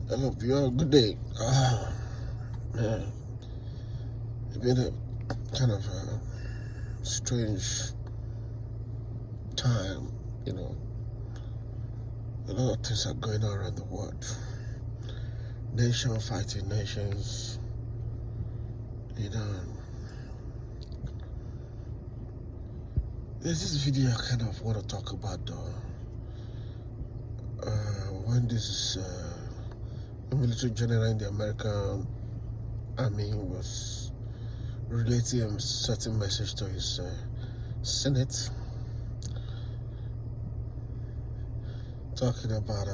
Hello, Pierre. Good day. Man, it's been a kind of a strange time. You know, a lot of things are going on around the world. Nation fighting nations. You know, there's this video I kind of want to talk about though. When this military general in the American army was relating a certain message to his Senate, talking about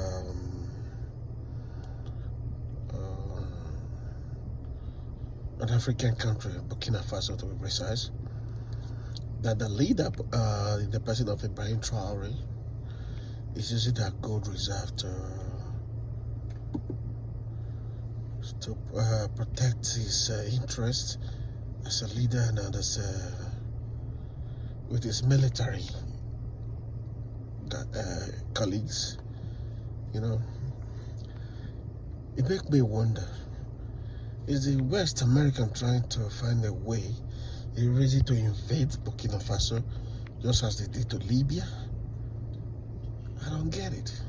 an African country, Burkina Faso to be precise, that the leader, the person of Ibrahim Traore, is using their gold reserve to protect his interests as a leader and as with his military colleagues. You know, it makes me wonder, is the West American trying to find a way, ready to invade Burkina Faso just as they did to Libya? I don't get it.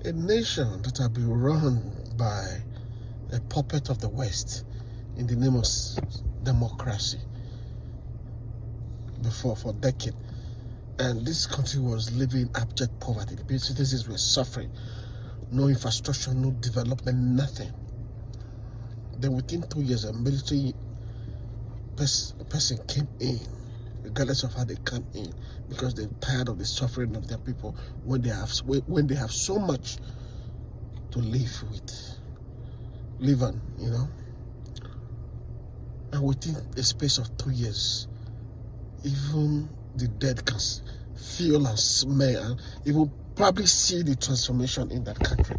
A nation that has been run by a puppet of the West in the name of democracy before for decades, and this country was living abject poverty. The citizens were suffering, no infrastructure, no development, nothing. Then within 2 years, a military person came in, regardless of how they come in, because they're tired of the suffering of their people when they have so much to live on, you know. And within a space of 2 years, even the dead can feel and smell and even probably see the transformation in that country.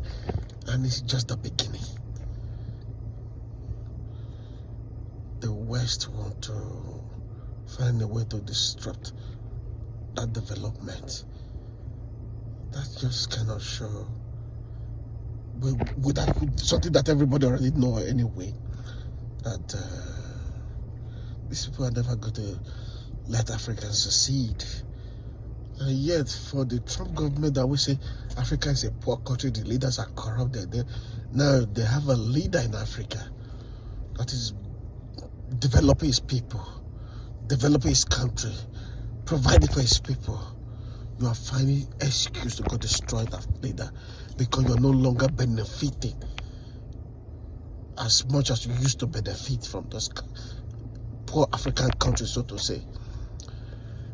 And it's just the beginning. The West want to find a way to disrupt that development. That just cannot show. With something that everybody already know anyway, that these people are never going to let Africans succeed. And yet, for the Trump government that we say Africa is a poor country, the leaders are corrupted. Now they have a leader in Africa that is developing his people, developing his country, providing for his people. You are finding excuse to go destroy that leader because you are no longer benefiting as much as you used to benefit from those poor African countries, so to say.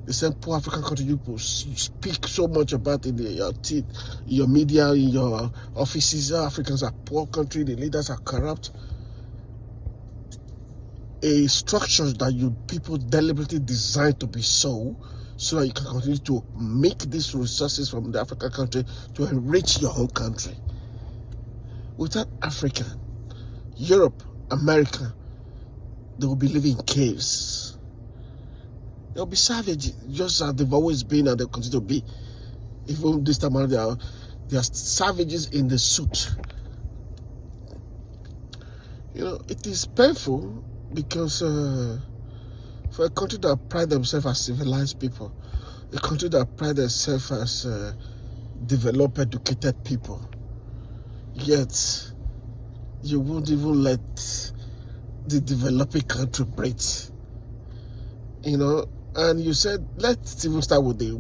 The same poor African country you speak so much about in your media, in your offices. Africans are poor country, the leaders are corrupt. A structure that you people deliberately designed to be so that you can continue to make these resources from the African country to enrich your whole country. Without Africa, Europe, America, they will be living in caves. They'll be savage, just as they've always been and they'll continue to be. Even this time around, they are savages in the suit. You know, it is painful because for a country that pride themselves as civilized people, a country that pride themselves as developed, educated people, yet you won't even let the developing country breathe. You know, and you said, let's even start with the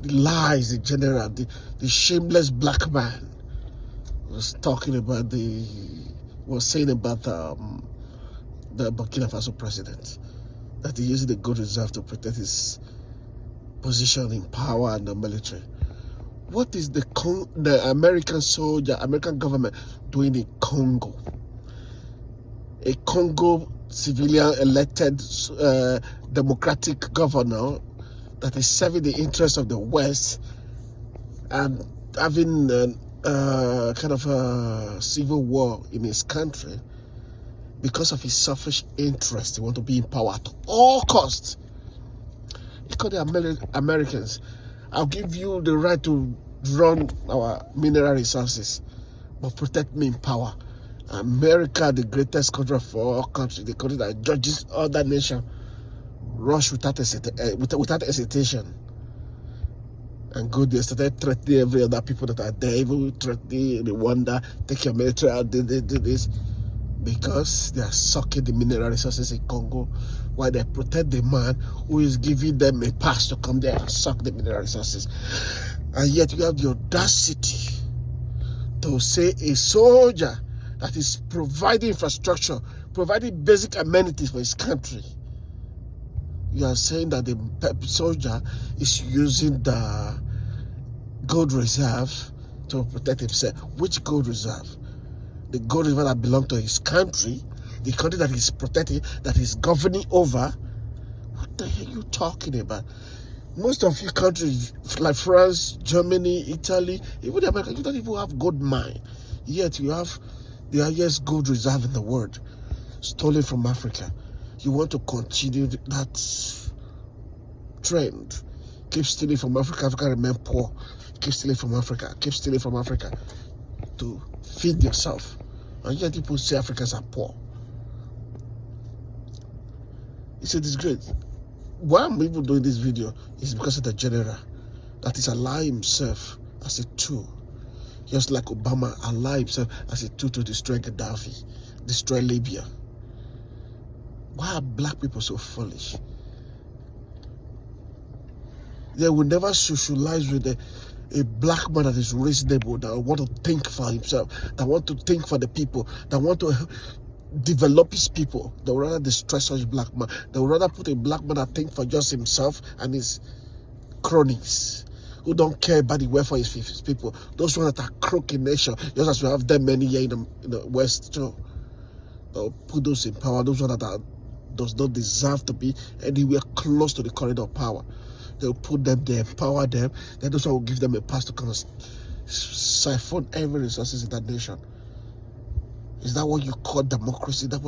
lies, the general, the shameless black man was talking about was saying about the Burkina Faso president, that he uses the gold reserve to protect his position in power and the military. What is the American soldier, American government doing in Congo? A Congo civilian elected democratic governor that is serving the interests of the West and having kind of a civil war in his country because of his selfish interest. He wants to be in power at all costs. He called the Americans, I'll give you the right to run our mineral resources, but protect me in power. America, the greatest country of all countries, the country that judges other nations, rush without hesitation and go there, started threatening every other people that are there, even threatening Rwanda, take your military out, do this, because they are sucking the mineral resources in Congo, while they protect the man who is giving them a pass to come there and suck the mineral resources. And yet you have the audacity to say a soldier that is providing infrastructure, providing basic amenities for his country, you are saying that the soldier is using the gold reserve to protect himself. Which gold reserve? The gold reserve that belongs to his country, the country that he's protecting, that he's governing over. What the hell are you talking about? Most of you countries like France, Germany, Italy, even America, you don't even have gold mine. Yet you have the highest gold reserve in the world, stolen from Africa. You want to continue that trend. Keep stealing from Africa. Africa remain poor. Keep stealing from Africa. Keep stealing from Africa to feed yourself. And yet people say Africans are poor. It's a disgrace. Why I'm even doing this video is because of the general that is allowing himself as a tool. Just like Obama allowed himself as a tool to destroy Gaddafi, destroy Libya. Why are black people so foolish? They will never socialize with a black man that is reasonable, that want to think for himself, that want to think for the people, that want to develop his people. They would rather destroy such black man. They would rather put a black man that think for just himself and his cronies, who don't care about the welfare of his people. Those ones that are crooked in nation, just as we have them many here in the West too. They'll put those in power, those ones that does not deserve to be anywhere close to the corridor of power. They'll put them there, empower them, then those ones will give them a pass to kind of siphon every resources in that nation. Is that what you call democracy? Is that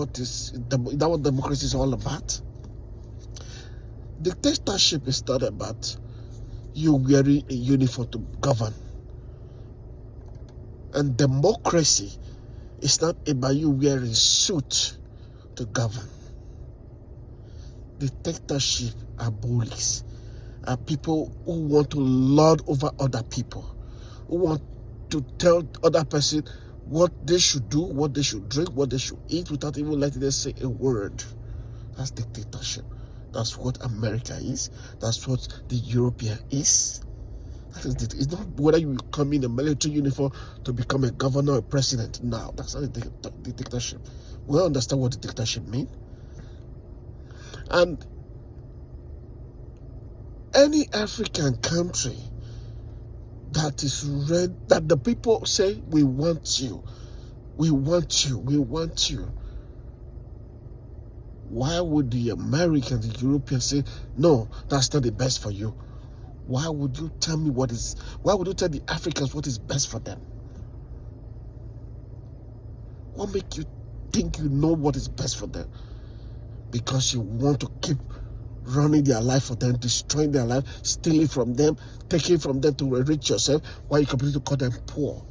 what democracy is all about? Dictatorship is not about you wearing a uniform to govern. And democracy is not about you wearing a suit to govern. Dictatorship are bullies, are people who want to lord over other people, who want to tell other person what they should do, what they should drink, what they should eat, without even letting them say a word. That's dictatorship. That's what America is. That's what the European is. That is it. It's not whether you come in a military uniform to become a governor or a president. No, that's not the dictatorship. We understand what the dictatorship means. And any African country that is red, that the people say, we want you, we want you, we want you. Why would the Americans, the Europeans say, no, that's not the best for you? Why would you tell me why would you tell the Africans what is best for them? What makes you think you know what is best for them? Because you want to keep running their life for them, destroying their life, stealing from them, taking from them to enrich yourself, while you continue to call them poor.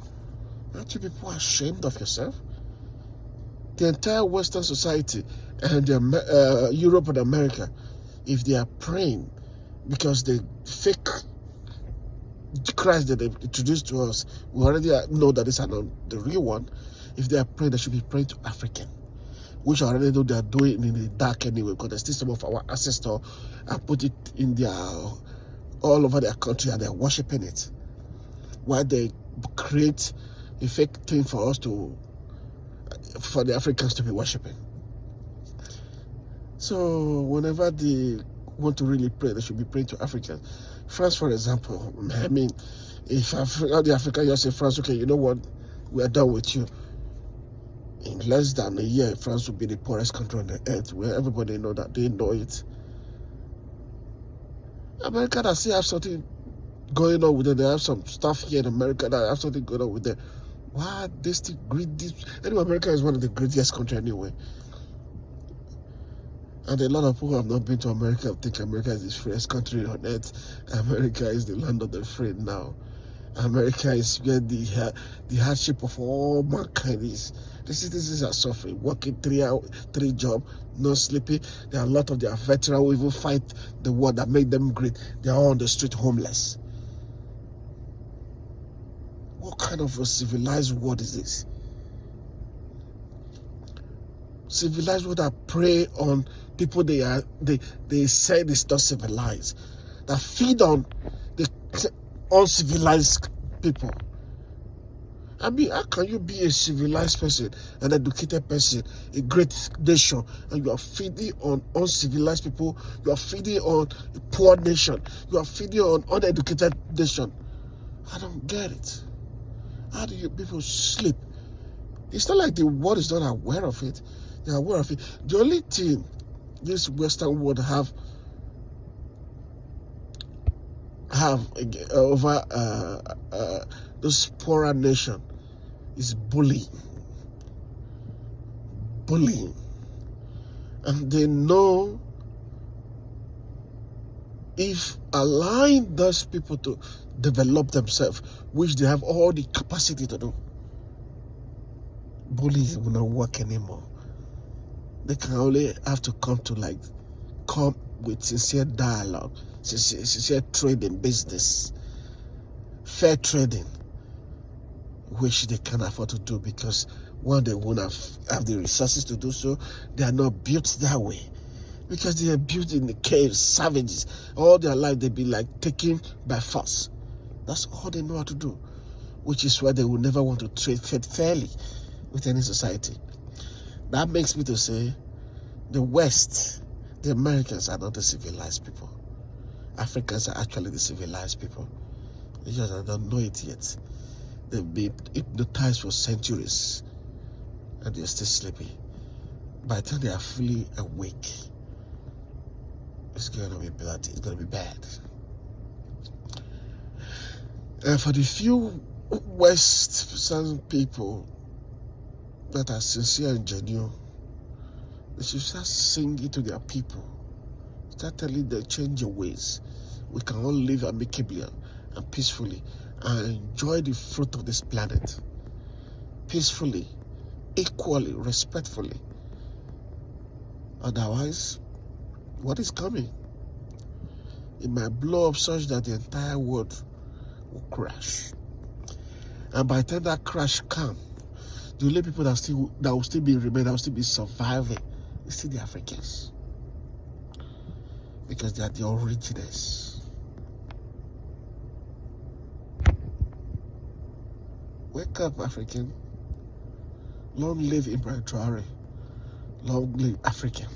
Aren't you people ashamed of yourself? The entire Western society and Europe and America, if they are praying because the fake Christ that they introduced to us, we already know that this is not the real one. If they are praying, they should be praying to African, which I already know they are doing in the dark anyway, because there's still some of our ancestors and put it in their all over their country and they're worshiping it. Why they create a fake thing for us for the Africans to be worshiping. So whenever they want to really pray, they should be praying to Africans. France, for example, I mean, if the African just say, France, okay, you know what, we are done with you. In less than a year, France will be the poorest country on the earth, where everybody know that, they know it. America that still have something going on with them. They have some stuff here in America that have something going on with them. Why they still greedy? Anyway, America is one of the greediest countries anyway. And a lot of people who have not been to America think America is the freest country on earth. America is the land of the free now. America is where the hardship of all mankind is. The citizens are suffering, working 3 jobs, not sleeping. There are a lot of their veterans who even fight the war that made them great. They are all on the street homeless. What kind of a civilized world is this? Civilized world that prey on people they said is not civilized, that feed on the uncivilized people. I mean, how can you be a civilized person, an educated person, a great nation, and you are feeding on uncivilized people? You are feeding on a poor nation. You are feeding on uneducated nation. I don't get it. How do you people sleep? It's not like the world is not aware of it. They are aware of it. The only thing this Western world have over those poorer nation is bullying. And they know if allowing those people to develop themselves, which they have all the capacity to do, bullying will not work anymore. They can only have to come with sincere dialogue, sincere trading business, fair trading, which they can afford to do because one, they won't have the resources to do so. They are not built that way because they are built in the caves, savages. All their life they've been like taken by force. That's all they know how to do, which is why they will never want to trade fairly with any society. That makes me to say the West, the Americans are not the civilized people. Africans are actually the civilized people. They just don't know it yet. They've been hypnotized for centuries and they're still sleeping. By the time they are fully awake, it's going to be bloody. It's going to be bad. And for the few Western people that are sincere and genuine, they should start singing to their people. Start telling them, change your ways. We can all live amicably and peacefully and enjoy the fruit of this planet. Peacefully, equally, respectfully. Otherwise, what is coming? It might blow up such that the entire world will crash. And by the time that crash comes, the only people that will still be surviving, is still the Africans. Because they are the originals. Wake up, African. Long live Ibrahim Traore. Long live Africa.